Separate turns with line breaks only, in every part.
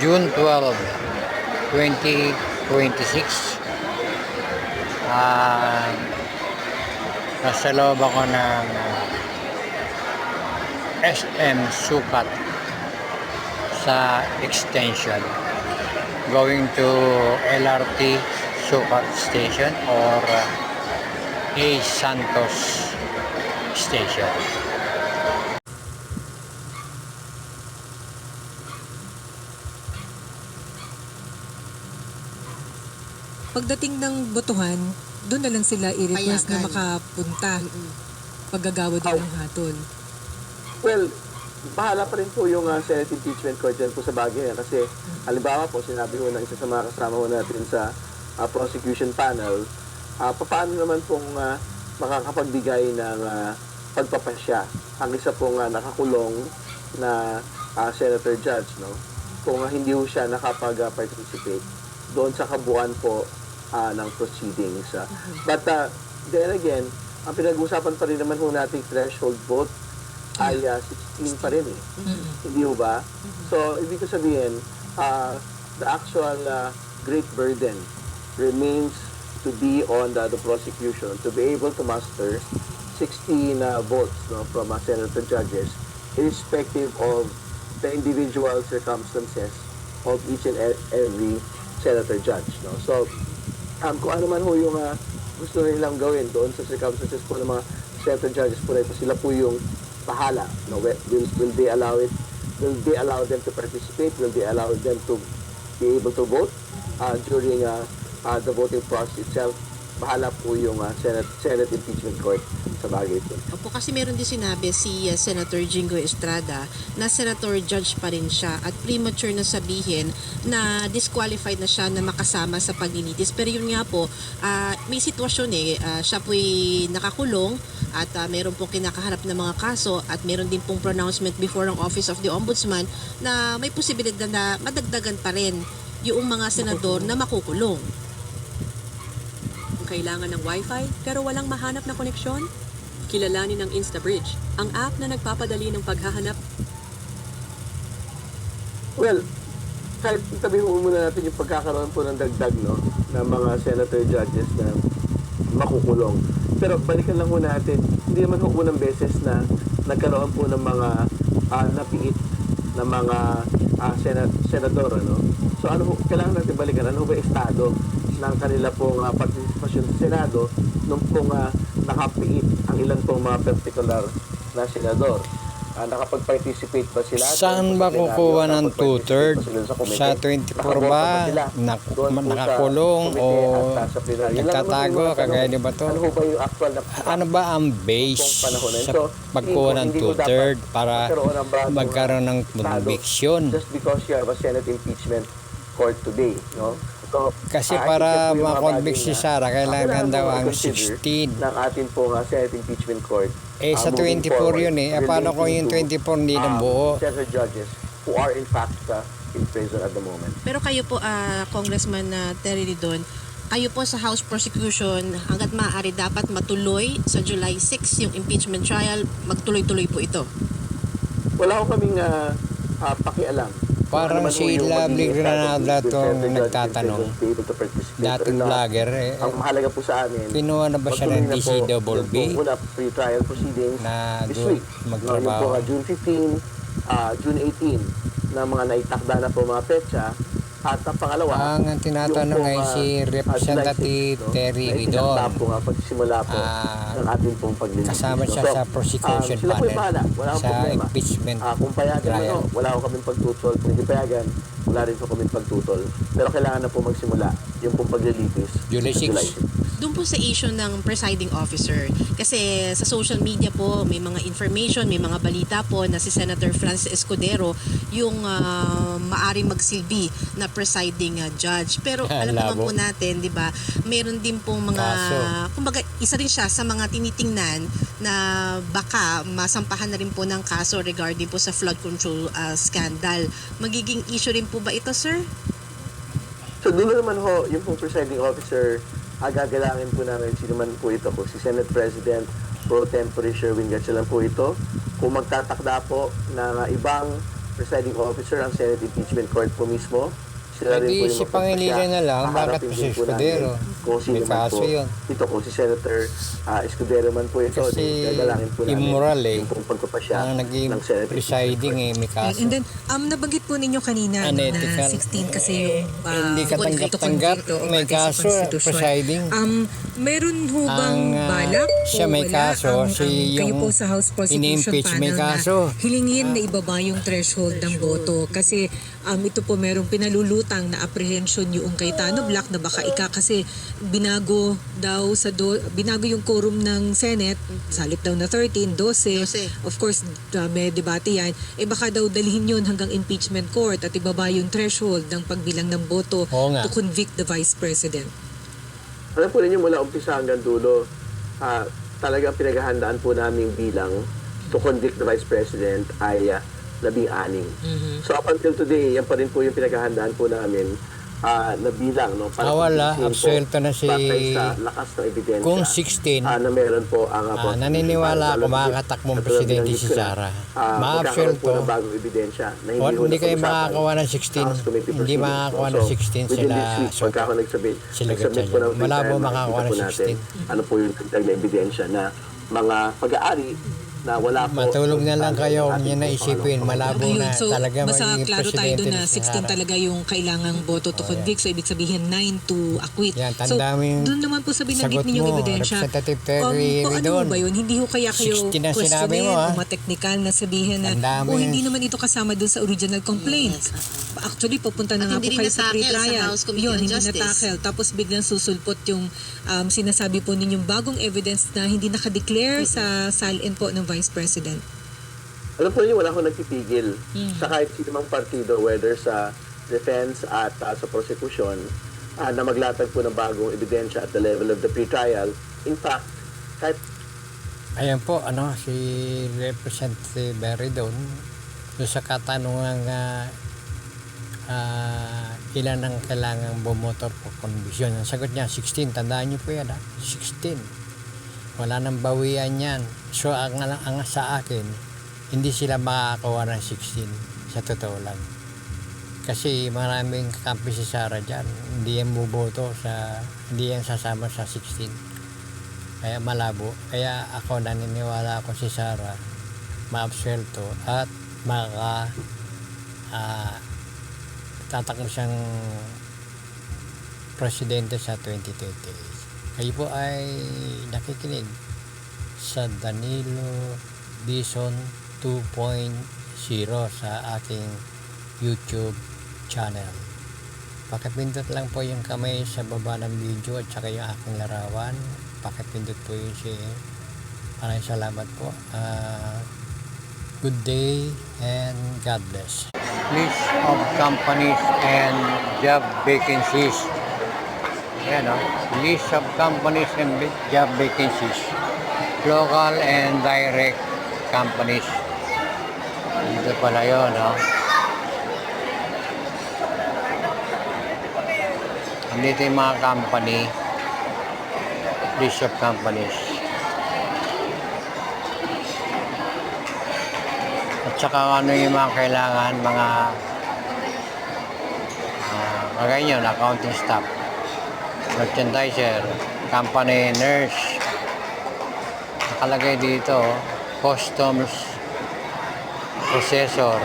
June 12, 2026. Nasa loob ako ng SM Sukat sa extension going to LRT Sukat Station or A. Santos Station.
Pagdating ng botohan, doon na lang sila i-request na makapunta. Paggagawa din ng hatol.
Well, bahala pa rin po yung Senate impeachment court dyan po sa bagay yan. Kasi, halimbawa po, sinabi ko ng isa sa mga kasama ko natin sa prosecution panel, paano naman pong makakapagbigay ng pagpapasya ang isa pong nakakulong na senator judge, no? Kung hindi po siya nakapag-participate doon sa kabuuan po ng proceedings. But then again, ang pinag-usapan pa rin naman po nating threshold vote ay 16 pa rin eh. Hindi ho ba? So, ibig ko sabihin, the actual great burden remains to be on the prosecution to be able to muster 16 votes, no, from senator judges, irrespective of the individual circumstances of each and every senator judge. No? So, kung ano man ho yung gusto nilang gawin doon sa circumstances po ng mga senator judges po na ito, sila po yung bahala. No? Will they allow it? Will they allow them to participate? Will they allow them to be able to vote during the voting process itself? Bahala po yung Senate Impeachment Court sa bagay ito.
Opo, kasi meron din sinabi si Senator Jingo Estrada na senator judge pa rin siya at premature na sabihin na disqualified na siya na makasama sa paglilitis. Pero yun nga po, may sitwasyon siya po'y nakakulong at meron pong kinakaharap na mga kaso at meron din pong pronouncement before ang Office of the Ombudsman na may posibilidad na madagdagan pa rin yung mga senador na makukulong.
Kailangan ng Wi-Fi pero walang mahanap na koneksyon? Kilalanin ng InstaBridge, ang app na nagpapadali ng paghahanap.
Well, kahit itabi mo muna natin yung pagkakaroon po ng dagdag, no, ng mga senator judges na makukulong. Pero balikan lang po natin, hindi naman po unang beses na nagkaroon po ng mga napiit na mga senador, ano? So ano po, kailangan natin balikan, ano ba estado ng kanila pong partisipasyon sa Senado nung pong nakapiit ang ilan pong mga particular na senador. Nakapag-participate ba sila?
Saan ba kukuha ng 2/3? Sa 24 ba? Nakakulong o nagtatago? Kagaya di ba to? Ano ba ang base sa pagkuha ng 2/3 para magkaroon ng conviction?
Just because you have a Senate impeachment court today, no? So,
kasi para ma-convict si Sara, kailangan daw ang 16.
Ng atin pong Senate impeachment court.
Sa 24 yun eh. Paano kung yung 24 hindi ng buo?
Senator judges who are in fact in prison at the moment.
Pero kayo po, Congressman Terry Ridon, kayo po sa House Prosecution, hanggat maaari dapat matuloy sa July 6 yung impeachment trial, magtuloy-tuloy po ito.
Wala ko kaming pakialam.
Parang si Lovely Granada itong nagtatanong. Dating vlogger
ang mahalaga po sa amin,
kinuha na ba siya ng DCWB
pre-trial proceedings
na
this
doon
week.
magtrabaho?
June 15, June 18 na mga naitakda na po mga petsa. At ang pangalawa,
ang tinatanong ay si Representative Terry Ridon.
Pagsimula po ng ating pong paglilitis.
Kasama siya sa prosecution panel sa impeachment
kung payagan
trial.
wala ko kaming pagtutol. Kung hindi payagan, wala rin po kaming pagtutol. Pero kailangan na po magsimula yung pong paglilitis.
July 6.
Doon po sa issue ng presiding officer, kasi sa social media po may mga information, may mga balita po na si Senator Francis Escudero yung maaring magsilbi na presiding judge. Pero alam naman po natin, di ba, mayroon din pong mga, kumbaga isa rin siya sa mga tinitingnan na baka masampahan na rin po ng kaso regarding po sa flood control scandal. Magiging issue rin po ba ito, sir?
So doon naman ho, yung pong presiding officer, gagalangin po namin sino man po ito. Kung si Senate President Pro Tempore Sherwin Gatchalian po ito, kung magtatakda po ng ibang presiding officer, ang Senate Impeachment Court po mismo. Sila rin
Hindi,
po yung
si Pangilinan na lang, bakit
haharapin
pa
din
si
po
Escudero?
namin kung sino
May
man
kaso
po.
yun.
Ito kung si Senator Escudero man po ito.
Kasi
gagalangin po namin
immoral eh.
yung pong pagpapasya
Ang naging
ng Senate
presiding eh, may kaso.
And then, nabanggit po ninyo kanina no, na
Unethical.
16 kasi yung
Hindi katanggap-tanggap, may kaso, presiding.
Meron ho bang
Ang,
balak
siya
o
may
wala
kaso,
kayo
yung
po sa House Prosecution
ini-impeach may
Panel
kaso.
na hilingin na ibaba yung threshold ng boto kasi ito po merong pinalulutang na apprehension yung kay Tano Black na baka kasi binago daw binago yung quorum ng Senate, salip daw na 13, 12. Of course, may debate yan. Baka daw dalhin yun hanggang impeachment court at ibaba yung threshold ng pagbilang ng boto
Oo nga.
to convict the Vice President.
Alam po ninyo mula umpisa hanggang dulo, talagang pinaghahandaan po namin bilang to convict the Vice President ay 16. So up until today, yan pa rin po yung pinaghahandaan po namin na bilang. No, para
Wala,
pagsisin po,
absuelto na si
batay sa lakas ng ebidensya
kung 16,
na meron po ang
naniniwala ako makakatakbong presidente si Sara.
Ma-absuelto po
Ma-absuelto.
ng bagong ebidensya na
Hindi kayo
napag-usapan
makakakuha ng
sa
16.
House Committee
Hindi
proceedings.
makakakuha
So,
ng 16
within
sila
this week,
Soto.
pagka ako nagsubmit
Sila
po ng
Gatchalian. Malabo
free trial,
makakuha
makikita
ng
po natin
16.
ano po yung dagdag na ebidensya na mga pag-aari na wala po.
Matulog na lang kayo, huwag niyo na isipin, malabo
Ayun,
na
so
talaga
basta
magiging
klaro tayo
presidente
doon na
ni
16
Sara.
talaga yung kailangang boto to convict. So ibig sabihin 9 to acquit.
Yan,
So
tanda mo yung
doon naman po sa binanggit
sagot
ninyong
mo,
ebidensya.
Representative Terry
Ano
Ridon.
ba yun? Hindi ho kaya kayo
16 na sinabi
questionin
mo,
o mateknikal na sabihin na
Tanda mo
hindi
yun.
naman ito kasama doon sa original complaint. Actually, pupunta na
At
nga po
hindi
kayo
rin
sa
natakel
pre-trial.
sa House Committee
Yun,
on
hindi
Justice.
natakel. Tapos biglang susulpot yung sinasabi po ninyong bagong evidence na hindi nakadeclare sa SALN po ng Vice President.
Alam po niyo, wala akong nagpipigil sa kahit sino mang partido, whether sa defense at sa prosecution, na maglatag po ng bagong ebidensya at the level of the pre-trial. In fact, kahit
Ayan po, si Representative Ridon, doon sa katanungan ilan ang kailangang bumotor po conviction. Ang sagot niya, 16. Tandaan niyo po yan, 16. Wala nang bawian yan. So, ang sa akin, hindi sila makakakuha ng 16 sa totoo lang. Kasi maraming kakampi si Sara dyan. Hindi yan buboto hindi yan sasama sa 16. Kaya malabo. Kaya ako naniniwala ako si Sara maabsuelto at tatakbo siyang presidente sa 2028. Kayo po ay nakikinig sa Danilo Bison 2.0 sa aking YouTube channel. Pakipindot lang po yung kamay sa baba ng video at saka yung aking larawan. Pakipindot po yung share. Maraming salamat po. Good day and God bless. List of companies and job vacancies. Ayan list of companies and job vacancies. Local and direct companies. Dito pala yun, Dito yung mga company, list of companies. At saka ano yung mga kailangan, mga kagaya nyo, accounting staff, merchandiser, company nurse, nakalagay dito, customs processor,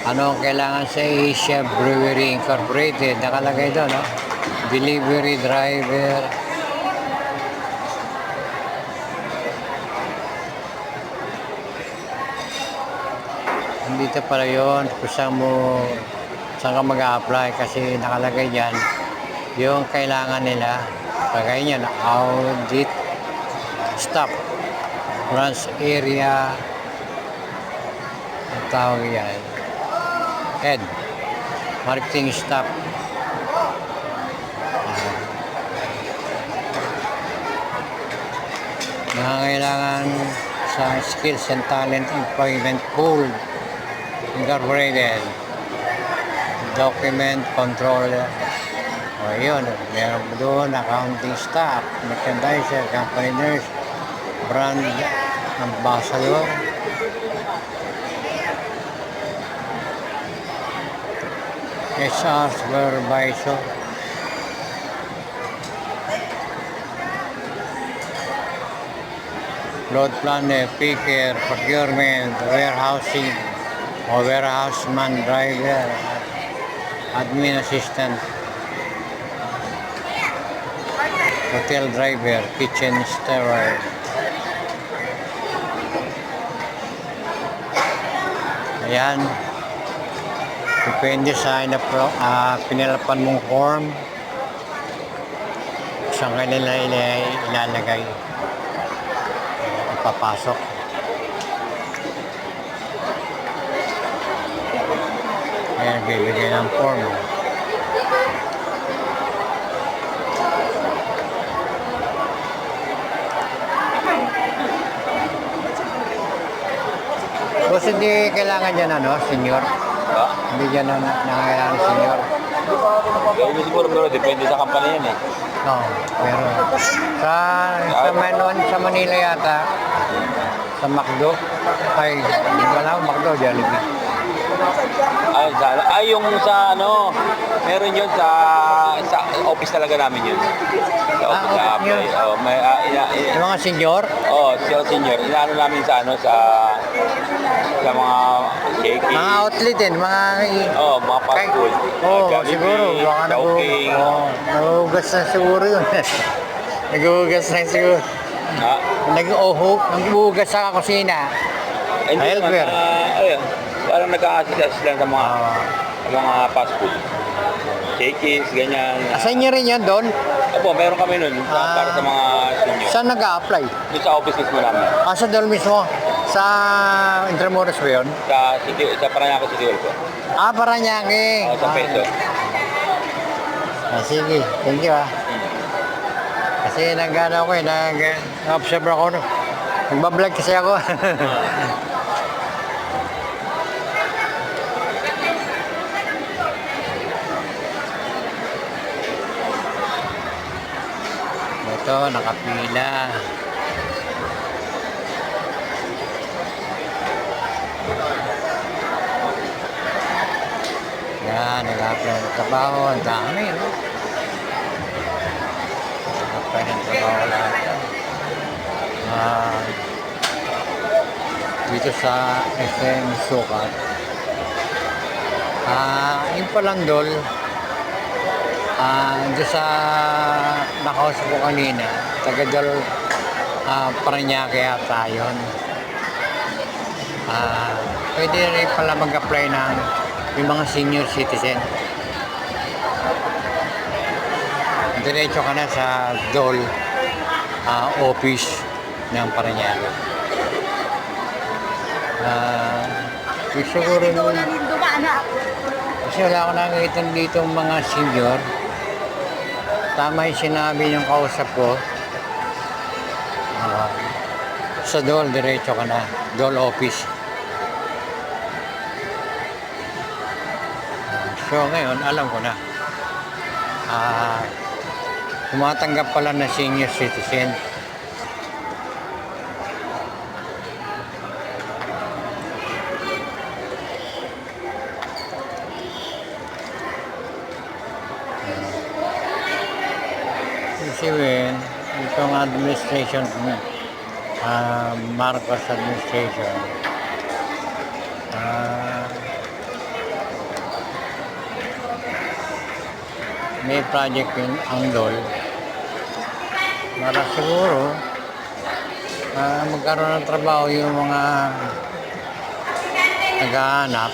ano ang kailangan sa Asia Brewery Incorporated, nakalagay doon, delivery driver, dito pala yun kung saan ka mag-a-apply kasi nakalagay dyan yung kailangan nila. Kagaya niyan, audit staff, branch area, ang tawag yan, head, marketing staff, nangangailangan sa skills and talent employment pool incorporated, document controller. O yun, meron doon accounting staff, merchandiser, company nurse, brand ambassador. SR supervisor. Load planner, picker, procurement, warehousing, o warehouseman, driver, admin assistant, hotel driver, kitchen steward. Ayan. Depende sa pinalapan mong form. Saan ka nila ilalagay. Ipapasok. Ayan, bibigay ng form. Tapos hindi kailangan dyan senior. Hindi dyan nangailangan senior.
Gawin mo siguro bro, depende sa kampanya yan eh.
No, pero sa Manila yata, sa McDo, hindi ba lang McDo, Jollibee.
Yung sa meron yun sa office talaga namin yun. Sa office
office
na
nyo? Yung mga senior,
senior, inaano namin sa mga shaking.
mga outlet din, mga
Mga fast food. Jollibee,
siguro, baka
Chowking.
naguhugas na siguro yun. Naguhugas na siguro. Nag-uhugas sa kusina.
Hindi
Helper.
naman, parang nag-a-assist lang sa mga fast food. Shakings, ganyan.
Senior rin yan doon?
Opo, meron kami nun para sa mga senior.
Saan nag-a-apply?
Doon sa office mismo namin.
Sa doon mismo? Sa Intramuros ba yun?
Sa Paranaque City Hall po.
Paranaque.
Sa Peso.
Sige, thank you Kasi nag-ano ako nag-observe ako. Nagbablog kasi ako. Ito, nakapila. Yan, nag-apply ng trabaho. Ang dami, Nag-apply ng trabaho lahat. Dito sa SM Sukat. Yung Palandol, dito sa nakausap ko kanina, taga-Dol Paranaque yata yun. Pwede rin pala mag-apply ng yung mga senior citizen. Diretso ka na sa Dol office ng Paranaque. Siguro nun, kasi wala ako nakikita dito mga senior. Tama yung sinabi yung kausap ko. Sa Dol, diretso ka na. Dol office. So ngayon, alam ko na. Tumatanggap pala na senior citizen. Isipin, itong administration, Marcos administration, may project yung Angdol para siguro magkaroon ng trabaho yung mga naghahanap,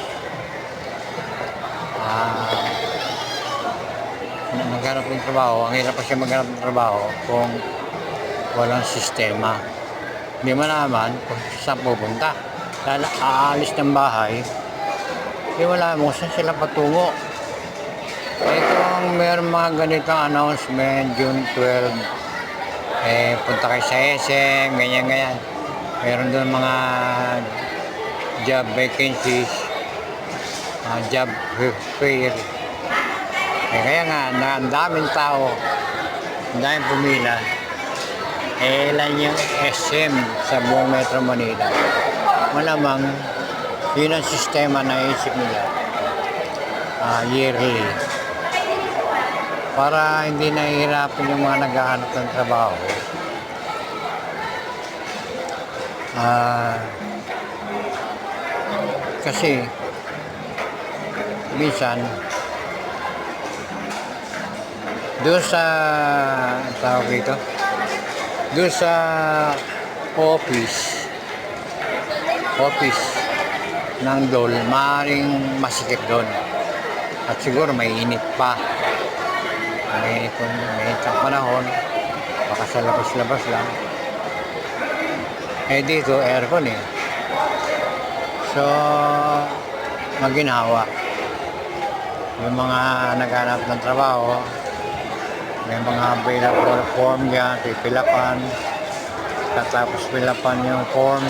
maghanap ng trabaho. Ang hirap pa siya maghanap ng trabaho kung walang sistema. Hindi mo naman kung saan pupunta. Dahil aalis ng bahay, hindi wala mo saan sila patungo. Kung meron mga ganitong announcement, June 12, punta kayo sa SM, ganyan. Meron doon mga job vacancies, job fair. Kaya nga, ang daming tao, ang daming pumila. ilan yung SM sa buong Metro Manila. Malamang, yun ang sistema na isip nila yearly. Para hindi nahihirapan yung mga naghahanap ng trabaho. Kasi, minsan, doon sa tawag dito, doon sa office ng DOL, maaaring masikip doon. At siguro may init pa. May init ang panahon. Baka sa labas-labas lang. Eh dito, aircon eh. So, maginhawa. Yung mga naghanap ng trabaho, may mga available form yan, pipilapan. Tapos pilapan yung form.